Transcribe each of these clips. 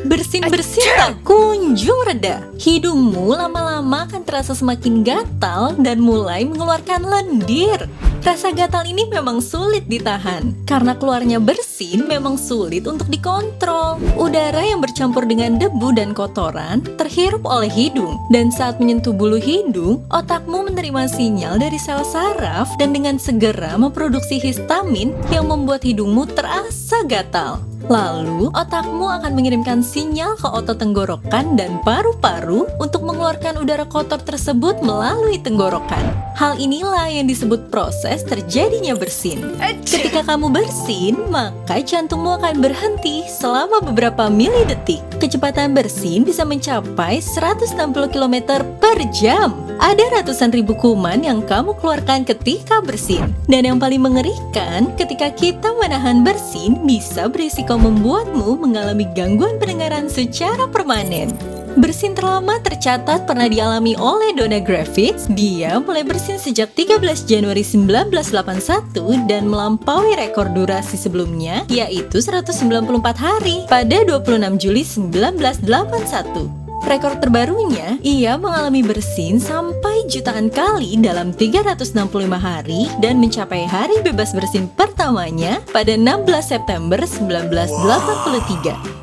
Bersin-bersin tak kunjung reda. Hidungmu lama-lama akan terasa semakin gatal dan mulai mengeluarkan lendir. Rasa gatal ini memang sulit ditahan, karena keluarnya bersin memang sulit untuk dikontrol. Udara yang bercampur dengan debu dan kotoran terhirup oleh hidung, dan saat menyentuh bulu hidung, otakmu menerima sinyal dari sel saraf dan dengan segera memproduksi histamin yang membuat hidungmu terasa gatal. Lalu, otakmu akan mengirimkan sinyal ke otot tenggorokan dan paru-paru untuk mengeluarkan udara kotor tersebut melalui tenggorokan. Hal inilah yang disebut proses terjadinya bersin. Ketika kamu bersin, maka jantungmu akan berhenti selama beberapa milidetik. Kecepatan bersin bisa mencapai 160 km per jam. Ada ratusan ribu kuman yang kamu keluarkan ketika bersin. Dan yang paling mengerikan, ketika kita menahan bersin, bisa berisiko membuatmu mengalami gangguan pendengaran secara permanen. Bersin terlama tercatat pernah dialami oleh Donna Griffiths. Dia mulai bersin sejak 13 Januari 1981 dan melampaui rekor durasi sebelumnya, yaitu 194 hari pada 26 Juli 1981. Rekor terbarunya, ia mengalami bersin sampai jutaan kali dalam 365 hari dan mencapai hari bebas bersin pertamanya pada 16 September 1983.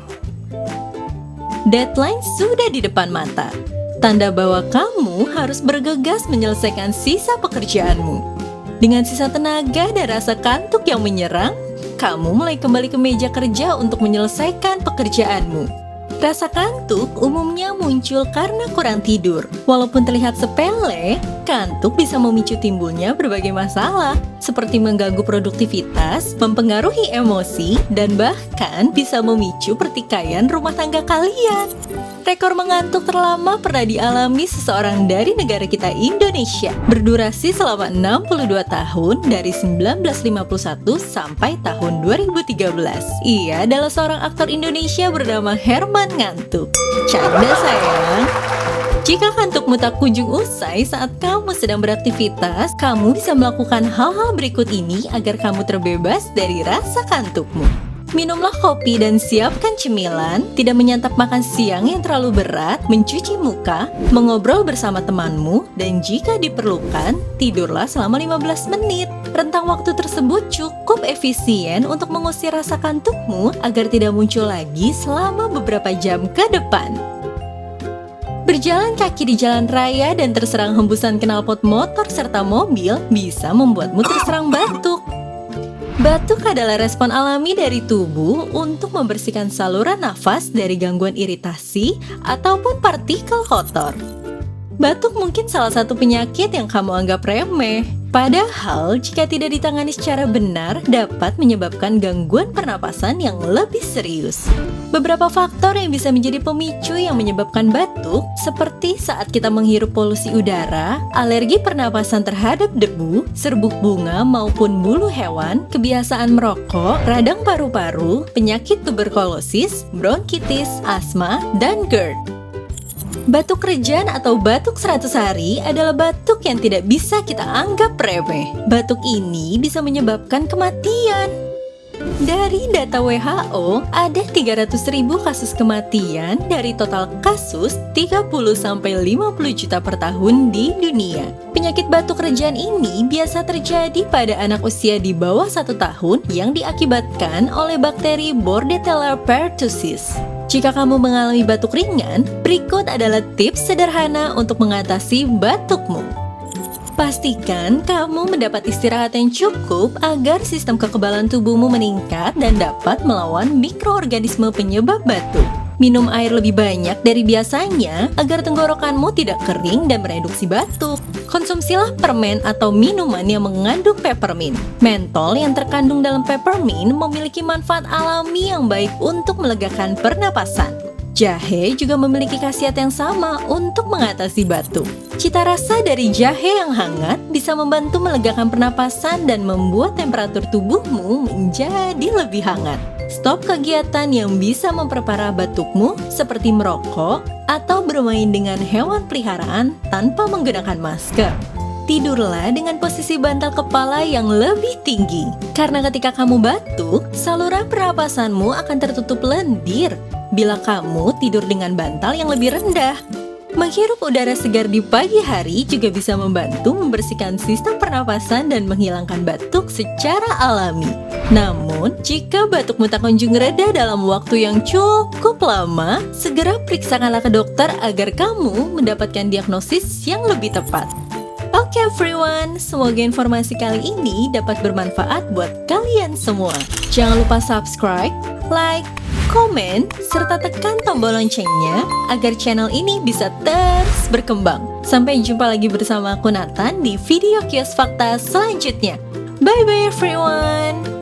Deadline sudah di depan mata. Tanda bahwa kamu harus bergegas menyelesaikan sisa pekerjaanmu. Dengan sisa tenaga dan rasa kantuk yang menyerang, kamu mulai kembali ke meja kerja untuk menyelesaikan pekerjaanmu. Rasa kantuk umumnya muncul karena kurang tidur. Walaupun terlihat sepele, kantuk bisa memicu timbulnya berbagai masalah, seperti mengganggu produktivitas, mempengaruhi emosi, dan bahkan bisa memicu pertikaian rumah tangga kalian. Rekor mengantuk terlama pernah dialami seseorang dari negara kita Indonesia, berdurasi selama 62 tahun dari 1951 sampai tahun 2013. Ia adalah seorang aktor Indonesia bernama Herman Ngantuk. Canda sayang. Jika kantukmu tak kunjung usai saat kamu sedang beraktivitas, kamu bisa melakukan hal-hal berikut ini agar kamu terbebas dari rasa kantukmu. Minumlah kopi dan siapkan cemilan, tidak menyantap makan siang yang terlalu berat, mencuci muka, mengobrol bersama temanmu, dan jika diperlukan, tidurlah selama 15 menit. Rentang waktu tersebut cukup efisien untuk mengusir rasa kantukmu agar tidak muncul lagi selama beberapa jam ke depan. Berjalan kaki di jalan raya dan terserang hembusan knalpot motor serta mobil bisa membuatmu terserang batuk. Batuk adalah respon alami dari tubuh untuk membersihkan saluran nafas dari gangguan iritasi ataupun partikel kotor. Batuk mungkin salah satu penyakit yang kamu anggap remeh. Padahal, jika tidak ditangani secara benar, dapat menyebabkan gangguan pernapasan yang lebih serius. Beberapa faktor yang bisa menjadi pemicu yang menyebabkan batuk, seperti saat kita menghirup polusi udara, alergi pernapasan terhadap debu, serbuk bunga maupun bulu hewan, kebiasaan merokok, radang paru-paru, penyakit tuberkulosis, bronkitis, asma, dan GERD. Batuk rejan atau batuk 100 hari adalah batuk yang tidak bisa kita anggap remeh. Batuk ini bisa menyebabkan kematian. Dari data WHO, ada 300.000 kasus kematian dari total kasus 30-50 juta per tahun di dunia. Penyakit batuk rejan ini biasa terjadi pada anak usia di bawah 1 tahun yang diakibatkan oleh bakteri Bordetella pertussis. Jika kamu mengalami batuk ringan, berikut adalah tips sederhana untuk mengatasi batukmu. Pastikan kamu mendapat istirahat yang cukup agar sistem kekebalan tubuhmu meningkat dan dapat melawan mikroorganisme penyebab batuk. Minum air lebih banyak dari biasanya agar tenggorokanmu tidak kering dan mereduksi batuk. Konsumsilah permen atau minuman yang mengandung peppermint. Mentol yang terkandung dalam peppermint memiliki manfaat alami yang baik untuk melegakan pernapasan. Jahe juga memiliki khasiat yang sama untuk mengatasi batuk. Cita rasa dari jahe yang hangat bisa membantu melegakan pernapasan dan membuat temperatur tubuhmu menjadi lebih hangat. Stop kegiatan yang bisa memperparah batukmu seperti merokok atau bermain dengan hewan peliharaan tanpa menggunakan masker. Tidurlah dengan posisi bantal kepala yang lebih tinggi. Karena ketika kamu batuk, saluran pernapasanmu akan tertutup lendir. bila kamu tidur dengan bantal yang lebih rendah. Menghirup udara segar di pagi hari juga bisa membantu membersihkan sistem pernapasan dan menghilangkan batuk secara alami. Namun, jika batukmu tak kunjung reda dalam waktu yang cukup lama, segera periksakanlah ke dokter agar kamu mendapatkan diagnosis yang lebih tepat. Oke everyone, semoga informasi kali ini dapat bermanfaat buat kalian semua. Jangan lupa subscribe, like, komen, serta tekan tombol loncengnya agar channel ini bisa terus berkembang. Sampai jumpa lagi bersama aku Nathan di video Kios Fakta selanjutnya. Bye bye everyone!